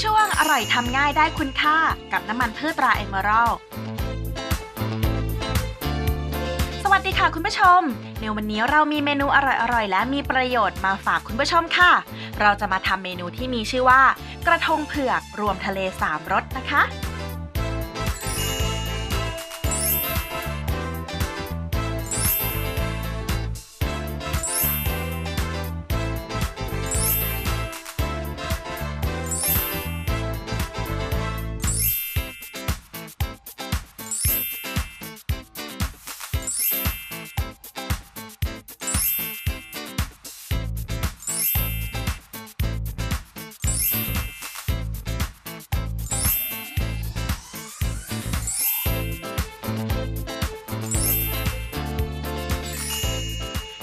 ช่วงอร่อยทำง่ายได้คุณค่ากับน้ำมันพืชตราเอเมอรัลด์สวัสดีค่ะคุณผู้ชมในวันนี้เรามีเมนูอร่อยๆและมีประโยชน์มาฝากคุณผู้ชมค่ะเราจะมาทำเมนูที่มีชื่อว่ากระทงเผือกรวมทะเล3รสนะคะ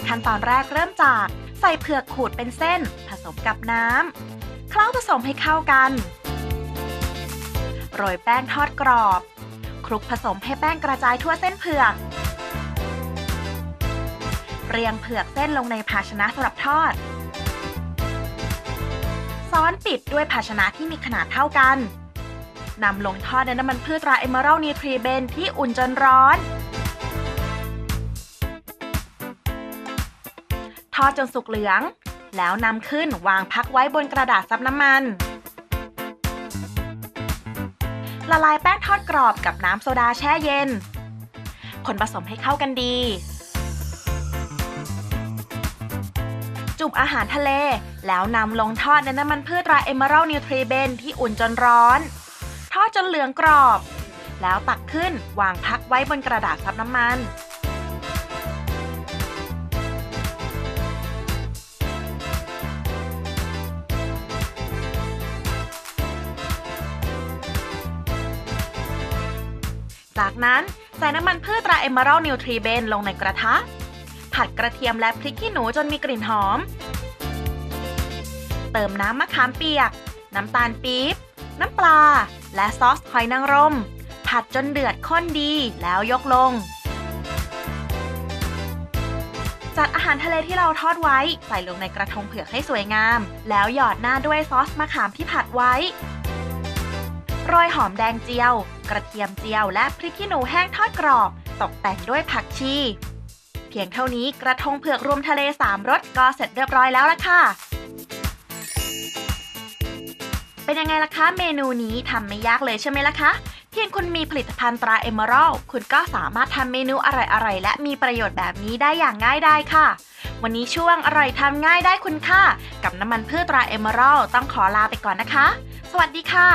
ขั้นตอนแรกเริ่มจากใส่เผือกขูดเป็นเส้นผสมกับน้ำเคล้าผสมให้เข้ากันโรยแป้งทอดกรอบคลุกผสมให้แป้งกระจายทั่วเส้นเผือกเรียงเผือกเส้นลงในภาชนะสำหรับทอดซ้อนปิดด้วยภาชนะที่มีขนาดเท่ากันนำลงทอดในน้ำมันพืชตราเอเมอรัลด์นิวทรีเบนที่อุ่นจนร้อนทอดจนสุกเหลืองแล้วนำขึ้นวางพักไว้บนกระดาษซับน้ำมันละลายแป้งทอดกรอบกับน้ำโซดาแช่เย็นคนผสมให้เข้ากันดีจุ่มอาหารทะเลแล้วนำลงทอดในน้ำมันพืชตราเอเมอรัลด์นิวทรีเบนที่อุ่นจนร้อนทอดจนเหลืองกรอบแล้วตักขึ้นวางพักไว้บนกระดาษซับน้ำมันจากนั้นใส่น้ำมันพืชตราเอเมอรัลด์นิวทรีเบนลงในกระทะผัดกระเทียมและพริกขี้หนูจนมีกลิ่นหอมเติมน้ำมะขามเปียกน้ำตาลปี๊บน้ำปลาและซอสหอยนางรมผัดจนเดือดข้นดีแล้วยกลงจัดอาหารทะเลที่เราทอดไว้ใส่ลงในกระทงเผือกให้สวยงามแล้วหยอดหน้าด้วยซอสมะขามที่ผัดไว้โรยหอมแดงเจียวกระเทียมเจียวและพริกขี้หนูแห้งทอดกรอบตกแต่งด้วยผักชีเพียงเท่านี้กระทงเผือกรวมทะเล3รสก็เสร็จเรียบร้อยแล้วล่ะค่ะเป็นยังไงล่ะคะเมนูนี้ทำไม่ยากเลยใช่ไหมล่ะคะเพียงคุณมีผลิตภัณฑ์ตราเอเมอรัลด์คุณก็สามารถทำเมนูอร่อยๆและมีประโยชน์แบบนี้ได้อย่างง่ายดายค่ะวันนี้ช่วงอร่อยทำง่ายได้คุณค่ากับน้ำมันพืชตราเอเมอรัลด์ต้องขอลาไปก่อนนะคะสวัสดีค่ะ